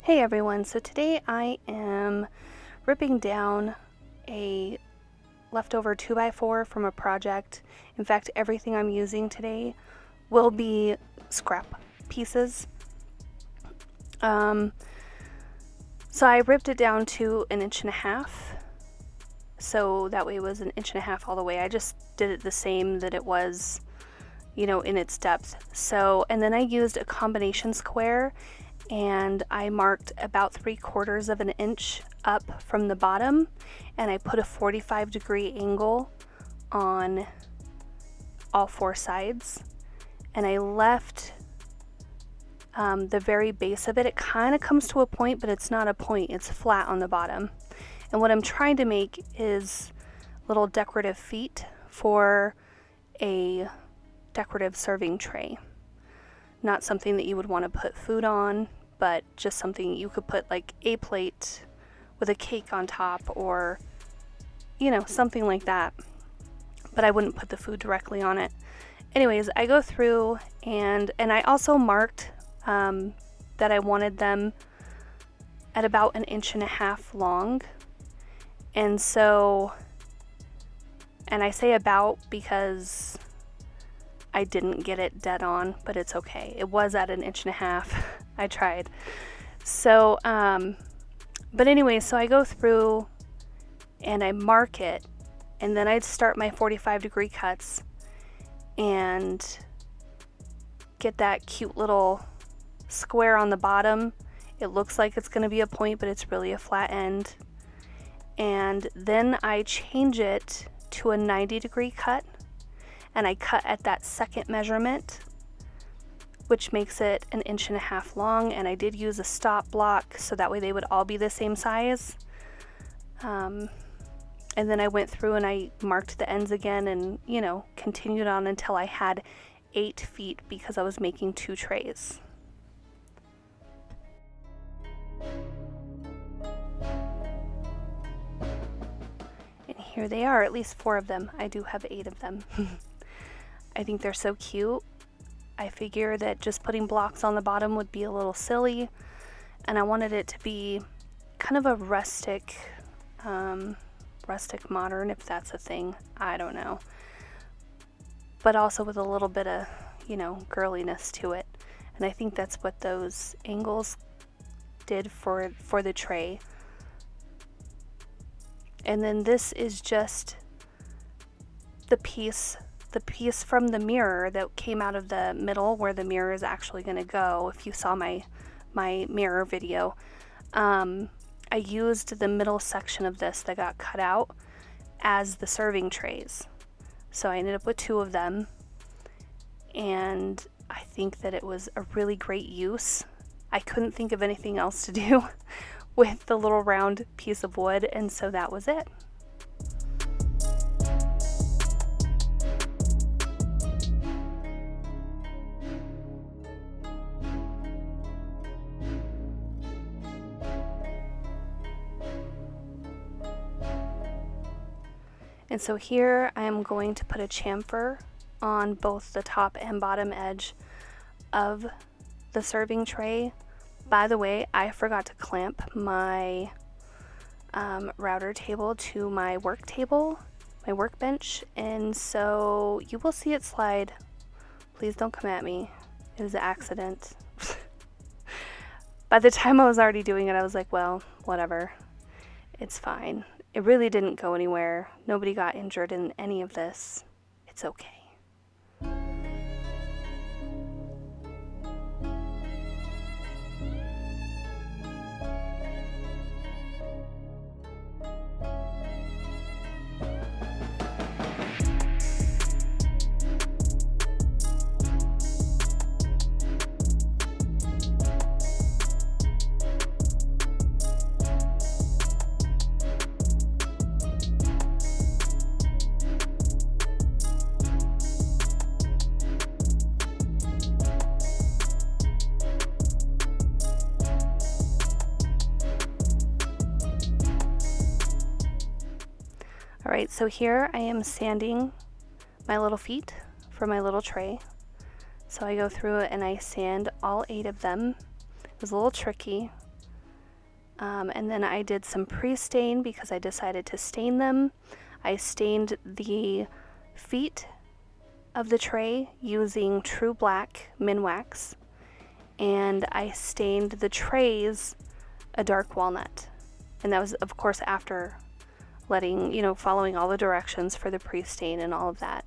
Hey everyone, so today I am ripping down a leftover 2x4 from a project. In fact, everything I'm using today will be scrap pieces. So I ripped it down to 1.5 inches, so that way it was 1.5 inches all the way. I just did it the same that it was, you know, in its depth. So, and then I used a combination square and I marked about 3/4 of an inch up from the bottom, and I put a 45-degree angle on all 4 sides, and I left the very base of it. It kind of comes to a point, but it's not a point, it's flat on the bottom. And what I'm trying to make is little decorative feet for a decorative serving tray. Not something that you would want to put food on, but just something you could put like a plate with a cake on top, or, you know, something like that. But I wouldn't put the food directly on it. Anyways, I go through and I also marked that I wanted them at about 1.5 inches long. And so, and I say about because I didn't get it dead on, but it's okay. It was at 1.5 inches. I tried. So, but anyway, so I go through and I mark it, and then I'd start my 45-degree cuts and get that cute little square on the bottom. It looks like it's going to be a point, but it's really a flat end. And then I change it to a 90-degree cut, and I cut at that second measurement, which makes it 1.5 inches long. And I did use a stop block so that way they would all be the same size. And then I went through and I marked the ends again, and, you know, continued on until I had 8 feet because I was making 2 trays. And here they are, at least 4 of them. I do have 8 of them. I think they're so cute. I figure that just putting blocks on the bottom would be a little silly, and I wanted it to be kind of a rustic modern, if that's a thing. I don't know. But also with a little bit of, you know, girliness to it. And I think that's what those angles did for the tray. And then this is just the piece from the mirror that came out of the middle where the mirror is actually going to go. If you saw my mirror video, I used the middle section of this that got cut out as the serving trays. So I ended up with 2 of them, and I think that it was a really great use. I couldn't think of anything else to do with the little round piece of wood, and so that was it. And so here I am going to put a chamfer on both the top and bottom edge of the serving tray. By the way, I forgot to clamp my router table to my work table, my workbench, and so you will see it slide. Please don't come at me. It was an accident. By the time I was already doing it, I was like, well, whatever. It's fine. It really didn't go anywhere. Nobody got injured in any of this. It's okay. Alright, so here I am sanding my little feet for my little tray. So I go through it and I sand all 8 of them. It was a little tricky. And then I did some pre-stain because I decided to stain them. I stained the feet of the tray using True Black Minwax, and I stained the trays a dark walnut. And that was, of course, after letting, following all the directions for the pre-stain and all of that.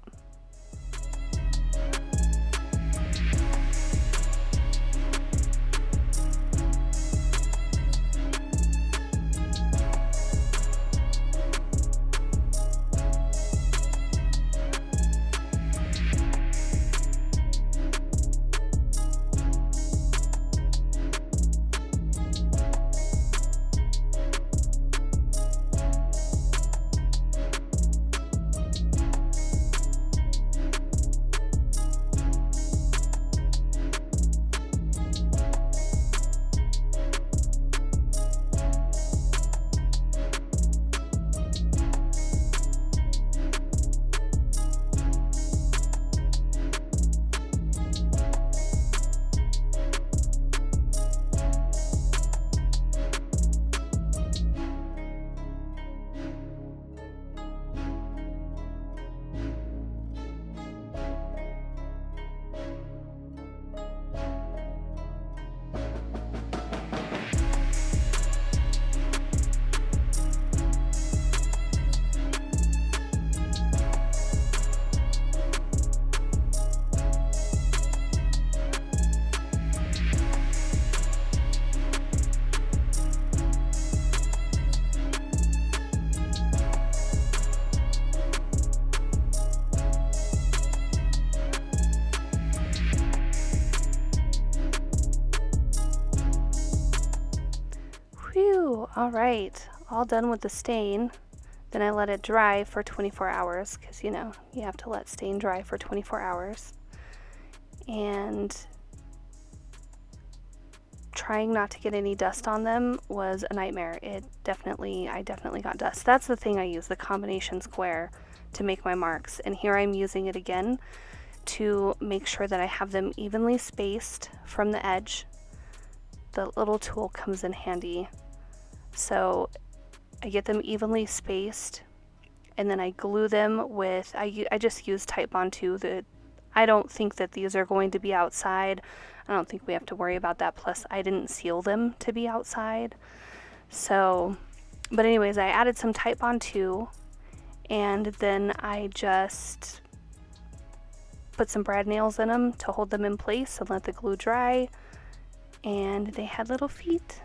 Whew, all right, all done with the stain. Then I let it dry for 24 hours because, you have to let stain dry for 24 hours. And trying not to get any dust on them was a nightmare. I definitely got dust. That's the thing I use, the combination square, to make my marks. And here I'm using it again to make sure that I have them evenly spaced from the edge. The little tool comes in handy. So I get them evenly spaced, and then I glue them with, I just use Titebond 2. I don't think that these are going to be outside. I don't think we have to worry about that. Plus, I didn't seal them to be outside. So, but anyways, I added some Titebond 2, and then I just put some brad nails in them to hold them in place and let the glue dry. And they had little feet.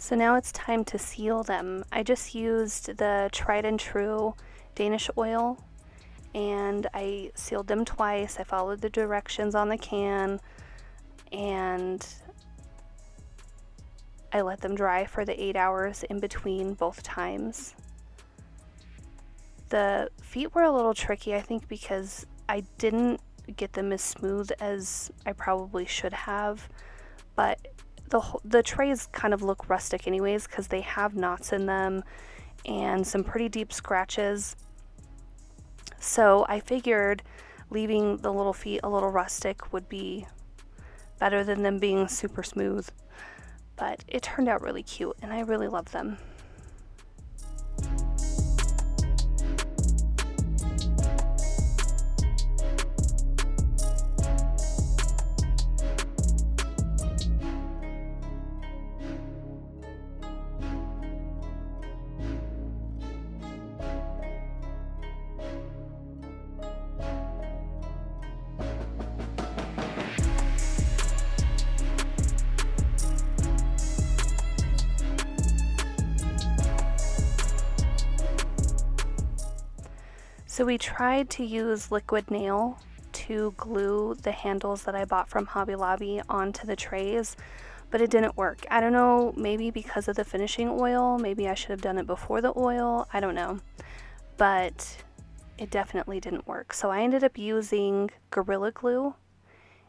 So now it's time to seal them. I just used the tried and true Danish oil and I sealed them twice. I followed the directions on the can and I let them dry for the 8 hours in between both times. The feet were a little tricky, I think, because I didn't get them as smooth as I probably should have, but the trays kind of look rustic anyways because they have knots in them and some pretty deep scratches. So I figured leaving the little feet a little rustic would be better than them being super smooth, but it turned out really cute and I really love them. So we tried to use liquid nail to glue the handles that I bought from Hobby Lobby onto the trays, but it didn't work. I don't know, maybe because of the finishing oil, maybe I should have done it before the oil, I don't know, but it definitely didn't work. So I ended up using Gorilla Glue,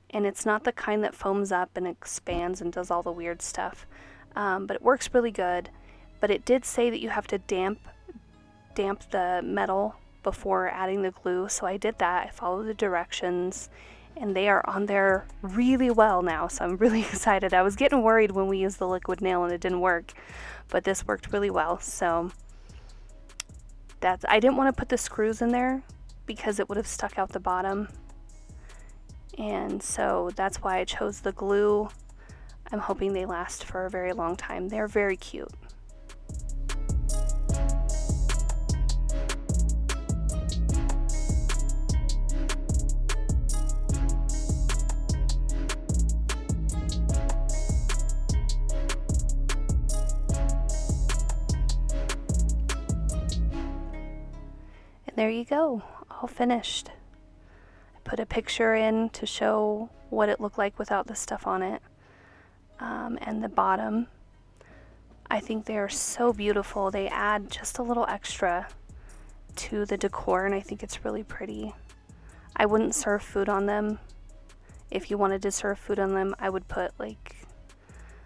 and it's not the kind that foams up and expands and does all the weird stuff, but it works really good. But it did say that you have to damp the metal before adding the glue, so I did that. I followed the directions and they are on there really well now, so I'm really excited. I was getting worried when we used the liquid nail and it didn't work, but this worked really well. So I didn't want to put the screws in there because it would have stuck out the bottom, and so that's why I chose the glue. I'm hoping they last for a very long time. They're very cute. There you go, all finished. I put a picture in to show what it looked like without the stuff on it. And the bottom, I think they are so beautiful. They add just a little extra to the decor and I think it's really pretty. I wouldn't serve food on them. If you wanted to serve food on them, I would put like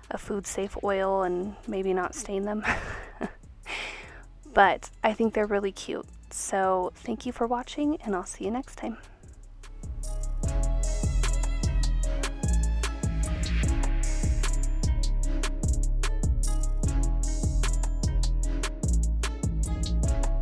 a food safe oil and maybe not stain them. But I think they're really cute. So thank you for watching and I'll see you next time.